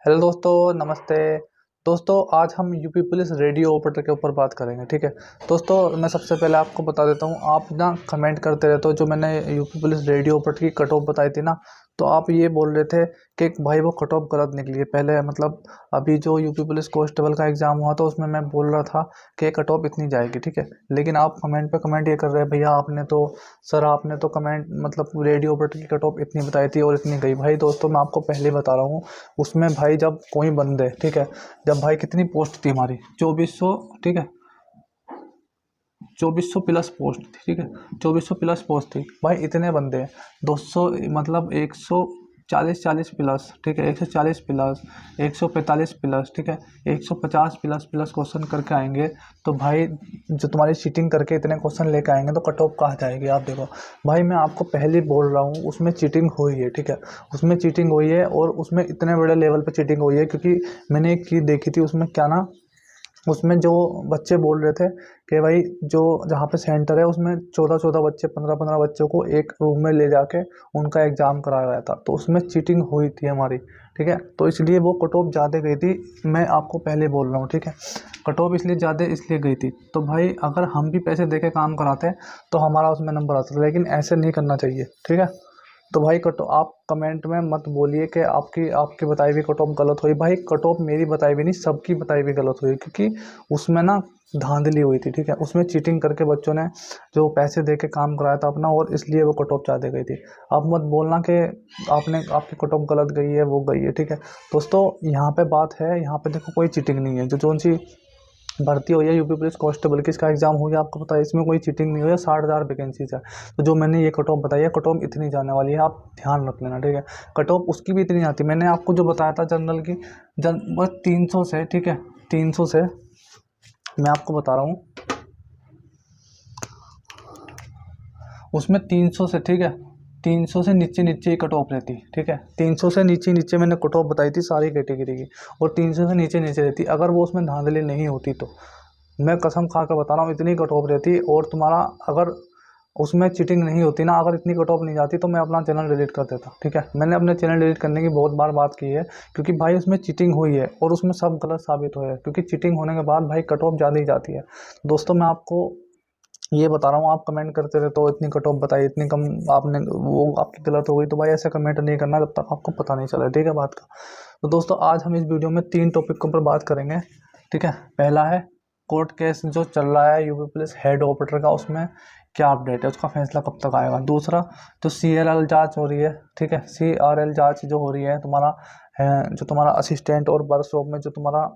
Hello दोस्तों, नमस्ते। दोस्तों, आज हम यूपी पुलिस रेडियो ऑपरेटर के ऊपर बात करेंगे, ठीक है। दोस्तों, मैं सबसे पहले आपको बता देता हूँ, आप ना कमेंट करते रहते हो। जो मैंने यूपी पुलिस रेडियो ऑपरेटर की कट ऑफ बताई थी ना, तो आप ये बोल रहे थे कि भाई वो कट ऑफ गलत निकली है। पहले मतलब अभी जो यूपी पुलिस कांस्टेबल का एग्ज़ाम हुआ तो उसमें मैं बोल रहा था कि कट ऑफ इतनी जाएगी, ठीक है। लेकिन आप कमेंट पे कमेंट ये कर रहे हैं, भैया आपने तो सर आपने तो कमेंट मतलब रेडियो ऑपरेटर की कट ऑफ इतनी बताई थी और इतनी गई। भाई दोस्तों, मैं आपको पहले ही बता रहा हूँ, उसमें भाई जब कोई बंदे, ठीक है, जब भाई कितनी पोस्ट थी हमारी 2400, ठीक है, 2400 प्लस पोस्ट थी, ठीक है, 2400 प्लस पोस्ट थी। भाई इतने बंदे हैं, 200 मतलब 140 प्लस, ठीक है, 140 प्लस, 145 प्लस, ठीक है, 150 प्लस प्लस क्वेश्चन करके आएंगे। तो भाई जो तुम्हारी चीटिंग करके इतने क्वेश्चन लेके आएंगे तो कट ऑफ कहाँ जाएगी। आप देखो भाई, मैं आपको पहले ही बोल रहा हूँ, उसमें चीटिंग हुई है, ठीक है, उसमें चीटिंग हुई है और उसमें इतने बड़े लेवल पे चीटिंग हुई है। क्योंकि मैंने एक चीज़ देखी थी उसमें, क्या ना, उसमें जो बच्चे बोल रहे थे कि भाई जो जहाँ पे सेंटर है उसमें 14-14 बच्चे, 15-15 बच्चों को एक रूम में ले जाके उनका एग्ज़ाम कराया गया था। तो उसमें चीटिंग हुई थी हमारी, ठीक है। तो इसलिए वो कट ऑफ ज़्यादा गई थी, मैं आपको पहले बोल रहा हूँ, ठीक है। कट ऑफ इसलिए ज़्यादा इसलिए गई थी। तो भाई अगर हम भी पैसे दे के काम कराते तो हमारा उसमें नंबर आता था, लेकिन ऐसे नहीं करना चाहिए, ठीक है। तो भाई कटो आप कमेंट में मत बोलिए कि आपकी आपकी बताई हुई कट ऑफ गलत हुई। भाई कट ऑफ मेरी बताई हुई नहीं, सबकी बताई हुई गलत हुई, क्योंकि उसमें ना धांधली हुई थी, ठीक है। उसमें चीटिंग करके बच्चों ने जो पैसे दे के काम कराया था अपना, और इसलिए वो कट ऑफ ज़्यादा गई थी। आप मत बोलना कि आपने आपकी कट ऑफ गलत गई है, वो गई है, ठीक है। दोस्तों, यहाँ पे बात है, यहाँ पे देखो कोई चीटिंग नहीं है। जो जोन सी भर्ती हुई है यूपी पुलिस कांस्टेबल की, इसका एग्जाम हो गया, आपको पता है, इसमें कोई चीटिंग नहीं हुई है। 60,000 वैकेंसीज है। तो जो मैंने ये कट ऑफ बताई है, कट ऑफ इतनी जाने वाली है, आप ध्यान रख लेना, ठीक है। कट ऑफ उसकी भी इतनी आती है। मैंने आपको जो बताया था जनरल की, बस 300 से, ठीक है, 300 से मैं आपको बता रहा हूँ, उसमें 300 से, ठीक है, 300 से नीचे नीचे ही कट ऑफ रहती, ठीक है। 300 से नीचे नीचे मैंने कट ऑफ बताई थी सारी कैटेगरी की, और 300 से नीचे नीचे रहती। अगर वो उसमें धांधली नहीं होती तो मैं कसम खा कर बता रहा हूँ, इतनी कट ऑफ रहती। और तुम्हारा अगर उसमें चीटिंग नहीं होती ना, अगर इतनी कट ऑफ नहीं जाती तो मैं अपना चैनल डिलीट कर देता, ठीक है। मैंने अपने चैनल डिलीट करने की बहुत बार बात की है, क्योंकि भाई उसमें चीटिंग हुई है और उसमें सब गलत साबित हुआ है। क्योंकि चीटिंग होने के बाद भाई कट ऑफ ज़्यादा ही जाती है। दोस्तों, मैं आपको ये बता रहा हूँ, आप कमेंट करते रहते हो इतनी कट ऑफ बताई, इतनी कम, आपने वो आपकी गलत हो गई। तो भाई ऐसे कमेंट नहीं करना जब तक आपको पता नहीं चला, ठीक है, बात का। तो दोस्तों, आज हम इस वीडियो में 3 टॉपिक के ऊपर बात करेंगे, ठीक है। पहला है कोर्ट केस जो चल रहा है यूपी पुलिस हेड ऑपरेटर का, उसमें क्या अपडेट है, उसका फैसला कब तक आएगा। दूसरा, जो CRL जांच हो रही है, ठीक है, CRL जांच जो हो रही है तुम्हारा, जो तुम्हारा असिस्टेंट और वर्कशॉप में जो तुम्हारा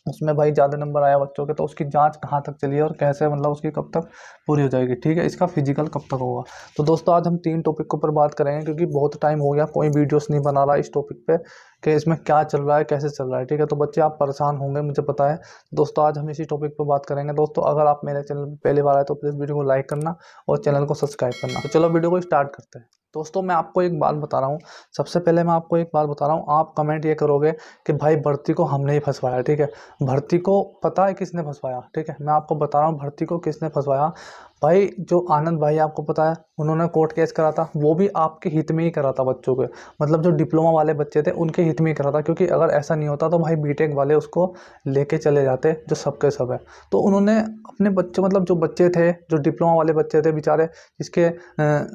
उसमें भाई ज़्यादा नंबर आया बच्चों के, तो उसकी जांच कहाँ तक चली है और कैसे, मतलब उसकी कब तक पूरी हो जाएगी, ठीक है। इसका फिजिकल कब तक होगा। तो दोस्तों, आज हम 3 टॉपिक के ऊपर बात करेंगे, क्योंकि बहुत टाइम हो गया कोई वीडियोस नहीं बना रहा इस टॉपिक पे कि इसमें क्या चल रहा है, कैसे चल रहा है, ठीक है। तो बच्चे आप परेशान होंगे, मुझे पता है। दोस्तों, आज हम इसी टॉपिक पर बात करेंगे। दोस्तों, अगर आप मेरे चैनल पर पहली बार आए तो प्लीज़ वीडियो को लाइक करना और चैनल को सब्सक्राइब करना। तो चलो वीडियो को स्टार्ट करते हैं। दोस्तों, मैं आपको एक बात बता रहा हूँ, सबसे पहले मैं आपको एक बात बता रहा हूँ। आप कमेंट ये करोगे कि भाई भर्ती को हमने ही फंसवाया, ठीक है। भर्ती को पता है किसने फंसवाया, ठीक है। मैं आपको बता रहा हूँ भर्ती को किसने फंसवाया। भाई जो आनंद भाई, आपको पता है, उन्होंने कोर्ट केस करा था, वो भी आपके हित में ही करा था बच्चों के, मतलब जो डिप्लोमा वाले बच्चे थे उनके हित में ही करा था। क्योंकि अगर ऐसा नहीं होता तो भाई बीटेक वाले उसको लेके चले जाते, जो सबके सब है। तो उन्होंने अपने बच्चे, मतलब जो बच्चे थे, जो डिप्लोमा वाले बच्चे थे बेचारे, जिसके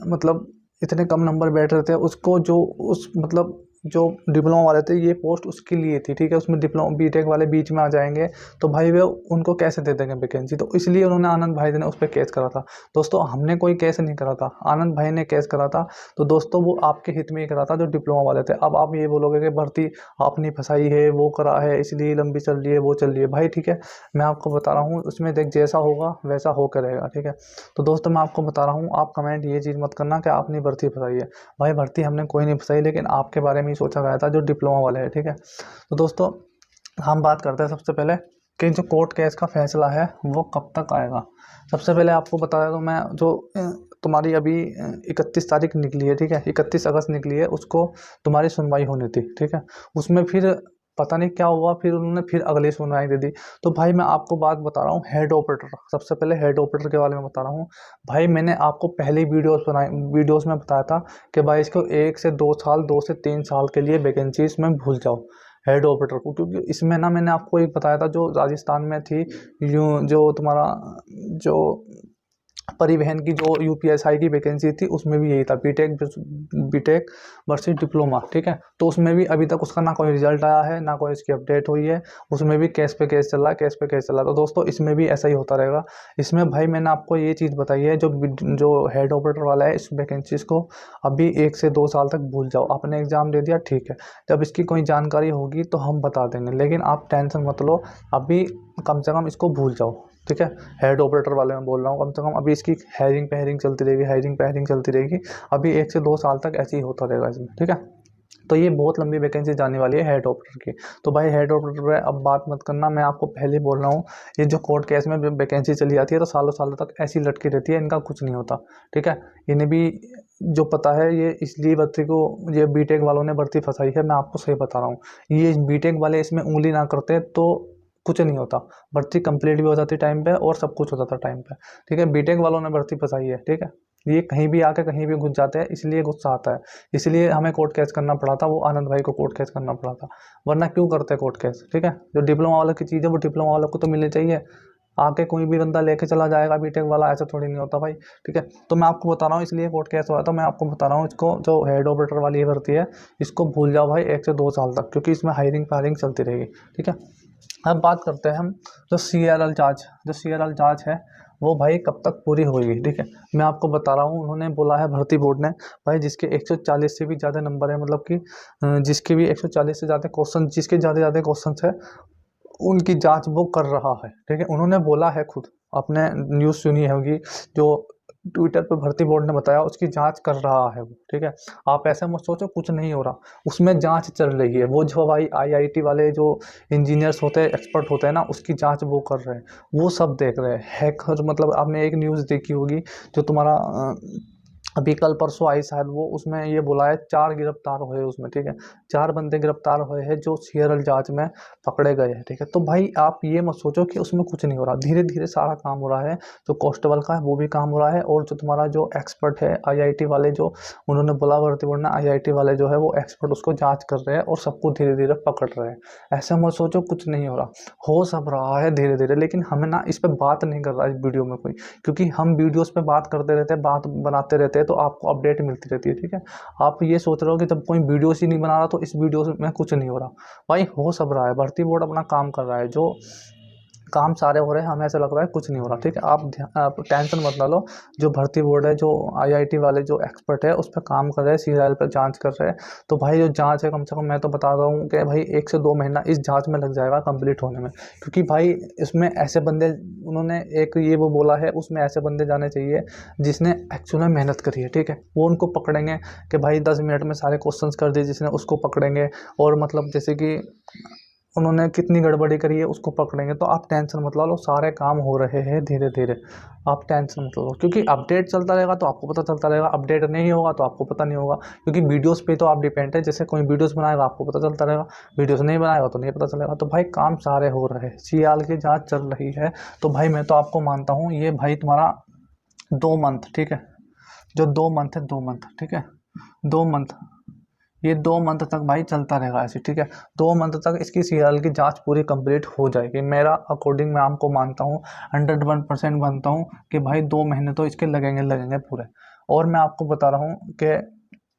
मतलब इतने कम नंबर बैठ रहे थे, उसको जो उस मतलब जो डिप्लोमा वाले थे, ये पोस्ट उसके लिए थी, ठीक है। उसमें डिप्लोमा बीटेक वाले बीच में आ जाएंगे तो भाई वे उनको कैसे दे देंगे वैकेंसी। तो इसलिए उन्होंने, आनंद भाई ने उस पर केस करा था। दोस्तों, हमने कोई केस नहीं करा था, आनंद भाई ने केस करा था। तो दोस्तों, वो आपके हित में ही करा था, जो डिप्लोमा वाले थे। अब आप ये बोलोगे कि भर्ती आपने फंसाई है, वो करा है इसलिए लंबी चल रही है, वो चल रही है। भाई ठीक है, मैं आपको बता रहा हूँ, उसमें देख जैसा होगा वैसा हो करेगा, ठीक है। तो दोस्तों, मैं आपको बता रहा हूँ, आप कमेंट ये चीज़ मत करना कि आपने भर्ती फंसाई है। भाई भर्ती हमने कोई नहीं फंसाई, लेकिन आपके बारे में ही सोचा गया था, जो डिप्लोमा वाले हैं, ठीक है। तो दोस्तों, हम बात करते हैं सबसे पहले कि जो कोर्ट केस का फैसला है वो कब तक आएगा। सबसे पहले आपको बता दें तो मैं जो तुम्हारी अभी 31 तारीख निकली है, ठीक है, 31 अगस्त निकली है, उसको तुम्हारी सुनवाई होनी थी, ठीक है। उसमें फिर पता नहीं क्या हुआ, फिर उन्होंने फिर अगली सुनवाई दे दी। तो भाई मैं आपको बात बता रहा हूँ हेड ऑपरेटर, सबसे पहले हेड ऑपरेटर के बारे में बता रहा हूँ। भाई मैंने आपको पहले वीडियोस में बताया था कि भाई इसको 1 से 2 साल, 2 से 3 साल के लिए वैकेंसी इसमें भूल जाओ। हेड ऑपरेटर को, क्योंकि इसमें ना मैंने आपको एक बताया था जो राजस्थान में थी, जो तुम्हारा जो परिवहन की जो यूपीएसआई की वैकेंसी थी उसमें भी यही था, बीटेक वर्सेस डिप्लोमा, ठीक है। तो उसमें भी अभी तक उसका ना कोई रिजल्ट आया है, ना कोई इसकी अपडेट हुई है, उसमें भी केस पे केस चल रहा है, केस पे केस चल रहा है। तो दोस्तों इसमें भी ऐसा ही होता रहेगा। इसमें भाई मैंने आपको ये चीज़ बताई है, जो हेड ऑपरेटर वाला है, इस वैकेंसीज को अभी 1 से 2 साल तक भूल जाओ। आपने एग्जाम दे दिया, ठीक है, जब इसकी कोई जानकारी होगी तो हम बता देंगे, लेकिन आप टेंशन मत लो, अभी कम से कम इसको भूल जाओ, ठीक है। हेड ऑपरेटर वाले में बोल रहा हूँ, कम से कम अभी इसकी हायरिंग पे हायरिंग चलती रहेगी, हायरिंग पे हायरिंग चलती रहेगी, अभी 1 से 2 साल तक ऐसे ही होता रहेगा इसमें, ठीक है। तो ये बहुत लंबी वैकेंसी जाने वाली है हेड ऑपरेटर की। तो भाई हेड ऑपरेटर पे अब बात मत करना, मैं आपको पहले ही बोल रहा हूँ, ये जो कोर्ट केस में वैकेंसी चली जाती है तो सालों सालों तक ऐसी लटकी रहती है, इनका कुछ नहीं होता, ठीक है। इन्हें भी जो पता है, ये इसलिए भर्ती को, ये बीटेक वालों ने भर्ती फंसाई है, मैं आपको सही बता रहा हूँ। ये बीटेक वाले इसमें उंगली ना करते तो कुछ नहीं होता, भर्ती कंप्लीट भी हो जाती टाइम पे और सब कुछ हो जाता टाइम पे, ठीक है। बीटेक वालों ने भर्ती फंसाई है, ठीक है। ये कहीं भी आके कहीं भी घुस जाते हैं, इसलिए गुस्सा आता है, इसलिए हमें कोर्ट केस करना पड़ा था, वो आनंद भाई को कोर्ट केस करना पड़ा था, वरना क्यों करते कोर्ट केस, ठीक है। जो डिप्लोमा वालों की चीज़ है वो डिप्लोमा वालों को तो मिलनी चाहिए, आके कोई भी बंदा लेके चला जाएगा बीटेक वाला, ऐसा थोड़ी नहीं होता भाई, ठीक है। तो मैं आपको बता रहा हूँ, इसलिए कोर्ट केस हुआ था, मैं आपको बता रहा हूँ, इसको जो हेड ऑपरेटर वाली ये भर्ती है, इसको भूल जाओ भाई 1 से 2 साल तक, क्योंकि इसमें हायरिंग फायरिंग चलती रहेगी, ठीक है। अब बात करते हैं हम जो सीआरएल जांच है, वो भाई कब तक पूरी होगी, ठीक है। मैं आपको बता रहा हूँ, उन्होंने बोला है भर्ती बोर्ड ने, भाई जिसके 140 से भी ज़्यादा नंबर है, मतलब कि जिसके भी 140 से ज़्यादा क्वेश्चन, जिसके ज़्यादा क्वेश्चन है, उनकी जांच वो कर रहा है, ठीक है। उन्होंने बोला है खुद, आपने न्यूज़ सुनी होगी, जो ट्विटर पर भर्ती बोर्ड ने बताया, उसकी जांच कर रहा है वो, ठीक है। आप ऐसे मत सोचो कुछ नहीं हो रहा, उसमें जांच चल रही है। वो जो भाई आईआईटी वाले जो इंजीनियर्स होते हैं, एक्सपर्ट होते हैं ना, उसकी जांच वो कर रहे हैं, वो सब देख रहे हैं। हैकर, मतलब आपने एक न्यूज़ देखी होगी, जो तुम्हारा अभी कल परसों आई शायद, वो उसमें ये बोला है 4 गिरफ्तार हुए उसमें, ठीक है। 4 बंदे गिरफ्तार हुए हैं जो सीआरएल जांच में पकड़े गए हैं, ठीक है। तो भाई आप ये मत सोचो कि उसमें कुछ नहीं हो रहा, धीरे धीरे सारा काम हो रहा है। जो कांस्टेबल का है वो भी काम हो रहा है, और जो तुम्हारा जो एक्सपर्ट है आईआईटी वाले, जो उन्होंने बोला भर्ती बोर्ड ने, आईआईटी वाले जो है वो एक्सपर्ट उसको जाँच कर रहे हैं और सबको धीरे धीरे पकड़ रहे हैं। ऐसे मत सोचो कुछ नहीं हो रहा, हो सब रहा है धीरे धीरे, लेकिन हमें ना इस पर बात नहीं कर रहा है इस वीडियो में कोई, क्योंकि हम वीडियोस पे बात करते रहते हैं, बात बनाते रहते हैं, तो आपको अपडेट मिलती रहती है, ठीक है। आप ये सोच रहे हो कि जब कोई वीडियोस ही नहीं बना रहा तो इस वीडियो में कुछ नहीं हो रहा, भाई हो सब रहा है। भर्ती बोर्ड अपना काम कर रहा है, जो काम सारे हो रहे हैं, हमें ऐसा लग रहा है कुछ नहीं हो रहा, ठीक है। आप टेंशन मत ना लो, जो भर्ती बोर्ड है, जो आईआईटी वाले जो एक्सपर्ट है उस पर काम कर रहे हैं, सीआरएल पर जांच कर रहे हैं। तो भाई जो जांच है, कम से कम मैं तो बता रहा हूँ कि भाई 1 से 2 महीना इस जांच में लग जाएगा कंप्लीट होने में, क्योंकि भाई इसमें ऐसे बंदे, उन्होंने एक ये वो बोला है, उसमें ऐसे बंदे जाने चाहिए जिसने एक्चुअल में मेहनत करी है, ठीक है। वो उनको पकड़ेंगे कि भाई 10 मिनट में सारे क्वेश्चंस कर दिए जिसने, उसको पकड़ेंगे, और मतलब जैसे कि उन्होंने कितनी गड़बड़ी करी है उसको पकड़ेंगे। तो आप टेंशन मत लो, सारे काम हो रहे हैं धीरे धीरे, आप टेंशन मत लो, क्योंकि अपडेट चलता रहेगा तो आपको पता चलता रहेगा, अपडेट नहीं होगा तो आपको पता नहीं होगा, क्योंकि वीडियोस पे तो आप डिपेंड है। जैसे कोई वीडियोस बनाएगा आपको पता चलता रहेगा, वीडियोस नहीं बनाएगा तो नहीं पता चलेगा। तो भाई काम सारे हो रहे हैं, सीआरएल की जाँच चल रही है। तो भाई मैं तो आपको मानता हूँ, ये भाई तुम्हारा 2 मंथ, ठीक है, जो 2 मंथ है, 2 मंथ, ठीक है, 2 मंथ, ये 2 मंथ तक भाई चलता रहेगा ऐसे, ठीक है। 2 मंथ तक इसकी सीआरएल की जांच पूरी कंप्लीट हो जाएगी, मेरा अकॉर्डिंग मैं आपको मानता हूँ, 101% मानता हूँ कि भाई 2 महीने तो इसके लगेंगे लगेंगे पूरे। और मैं आपको बता रहा हूँ कि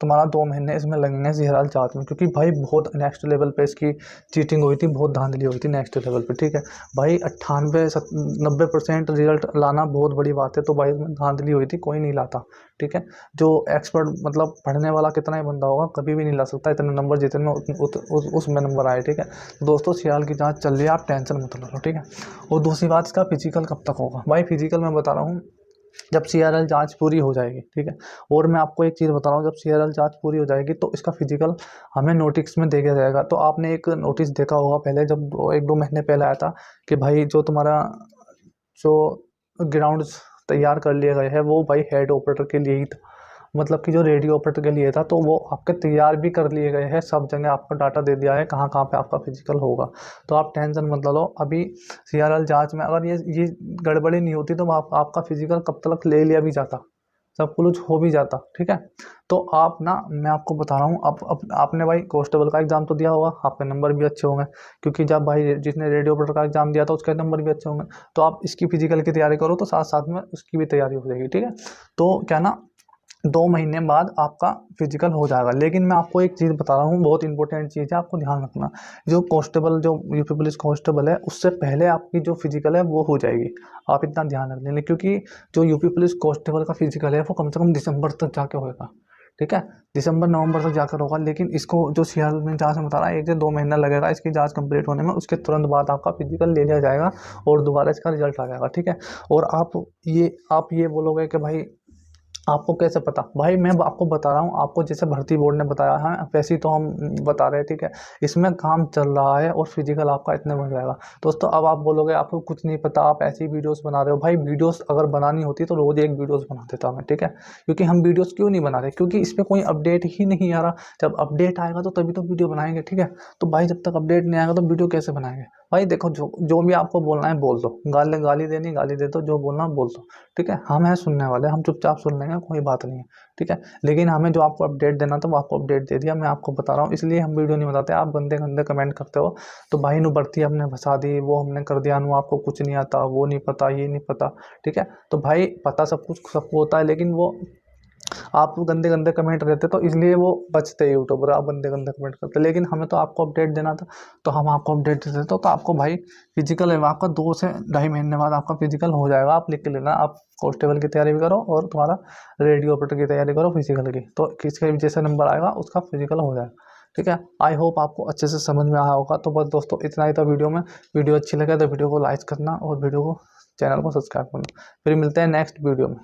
तुम्हारा 2 महीने इसमें लगेंगे सीआरएल जांच में, क्योंकि भाई बहुत नेक्स्ट लेवल पे इसकी चीटिंग हुई थी, बहुत धांधली हुई थी नेक्स्ट लेवल पे, ठीक है। भाई 98 90% रिजल्ट लाना बहुत बड़ी बात है, तो भाई इसमें धांधली हुई थी, कोई नहीं लाता, ठीक है। जो एक्सपर्ट, मतलब पढ़ने वाला कितना ही बंदा होगा, कभी भी नहीं ला सकता इतने नंबर जितने में उसमें नंबर आए, ठीक है। तो दोस्तों सीआरएल की जांच चल रही है, आप टेंशन मत लो, ठीक है। और दूसरी बात, इसका फिजिकल कब तक होगा, भाई फिजिकल मैं बता रहा हूँ जब सीआरएल जांच पूरी हो जाएगी, ठीक है। और मैं आपको एक चीज़ बता रहा हूँ, जब सीआरएल जांच पूरी हो जाएगी तो इसका फिजिकल हमें नोटिस में दे दिया जाएगा। तो आपने एक नोटिस देखा होगा पहले, जब 1 2 महीने पहले आया था, कि भाई जो तुम्हारा जो ग्राउंड्स तैयार कर लिए गए हैं वो भाई हेड ऑपरेटर के लिए ही था, मतलब कि जो रेडियो ऑपरेटर के लिए था, तो वो आपके तैयार भी कर लिए गए हैं, सब जगह आपको डाटा दे दिया है कहाँ कहाँ पे आपका फिजिकल होगा। तो आप टेंशन मत लो, अभी सीआरएल जांच में अगर ये गड़बड़ी नहीं होती तो आपका फिजिकल कब तक ले लिया भी जाता, सब कुछ हो भी जाता, ठीक है। तो आप ना, मैं आपको बता रहा हूँ, आपने भाई कांस्टेबल का एग्जाम तो दिया होगा, आपके नंबर भी अच्छे होंगे, क्योंकि जब भाई जिसने रेडियो ऑपरेटर का एग्जाम दिया था उसके नंबर भी अच्छे होंगे। तो आप इसकी फिजिकल की तैयारी करो तो साथ साथ में उसकी भी तैयारी हो जाएगी, ठीक है। तो क्या ना, 2 महीने बाद आपका फिजिकल हो जाएगा। लेकिन मैं आपको एक चीज़ बता रहा हूँ, बहुत इंपॉर्टेंट चीज़ है, आपको ध्यान रखना। जो कांस्टेबल, जो यूपी पुलिस कांस्टेबल है, उससे पहले आपकी जो फिजिकल है वो हो जाएगी। आप इतना ध्यान रख लेना, क्योंकि जो यूपी पुलिस कांस्टेबल का फिजिकल है वो कम से कम दिसंबर तक जाके होगा, ठीक है। दिसंबर नवंबर तक जाकर होगा। लेकिन इसको जो सीआर में जाँच में बता रहा है, 1 से 2 महीना लगेगा इसकी जाँच कंप्लीट होने में। उसके तुरंत बाद आपका फिजिकल ले लिया जाएगा और दोबारा इसका रिजल्ट आ जाएगा, ठीक है। और आप ये बोलोगे कि भाई आपको कैसे पता? भाई मैं आपको बता रहा हूँ, आपको जैसे भर्ती बोर्ड ने बताया है वैसे ही तो हम बता रहे हैं, ठीक है। इसमें काम चल रहा है और फिजिकल आपका इतने बन जाएगा। दोस्तों अब आप बोलोगे आपको कुछ नहीं पता, आप ऐसी वीडियोस बना रहे हो। भाई वीडियोस अगर बनानी होती तो रोज एक वीडियोस बना देता मैं, ठीक है। क्योंकि हम वीडियोस क्यों नहीं बना रहे? क्योंकि इस पर कोई अपडेट ही नहीं आ रहा। जब अपडेट आएगा तो तभी तो वीडियो बनाएंगे, ठीक है। तो भाई जब तक अपडेट नहीं आएगा तो वीडियो कैसे बनाएंगे? भाई देखो, जो भी आपको बोलना है बोल दो, गाली देनी गाली दे दो, जो बोलना बोल दो, ठीक है। हम हैं सुनने वाले, हम चुपचाप सुन लेंगे, कोई बात नहीं है, ठीक है। लेकिन हमें जो आपको अपडेट देना था वो आपको अपडेट दे दिया। मैं आपको बता रहा हूँ, इसलिए हम वीडियो नहीं बनाते। आप गंदे गंदे कमेंट करते हो तो भाई नु बढ़ती हमने फंसा दी, वो हमने कर दिया नु, आपको कुछ नहीं आता, वो नहीं पता, ये नहीं पता, ठीक है। तो भाई पता सब कुछ सबको होता है, लेकिन वो आप गंदे गंदे कमेंट रहते तो इसलिए वो बचते यूट्यूबर, आप गंदे गंदे कमेंट करते। लेकिन हमें तो आपको अपडेट देना था, तो हम आपको अपडेट देते। तो आपको भाई फिजिकल है आपका 2 से ढाई महीने बाद आपका फिजिकल हो जाएगा। आप लिख के लेना, आप कांस्टेबल की तैयारी भी करो और तुम्हारा रेडियो ऑपरेटर की तैयारी करो फिजिकल की, तो किसके भी जैसे नंबर आएगा उसका फिजिकल हो जाएगा, ठीक है। आई होप आपको अच्छे से समझ में आया होगा। तो बस दोस्तों इतना ही था वीडियो में। वीडियो अच्छी लगे तो वीडियो को लाइक करना और वीडियो को, चैनल को सब्सक्राइब करना। फिर मिलते हैं नेक्स्ट वीडियो में।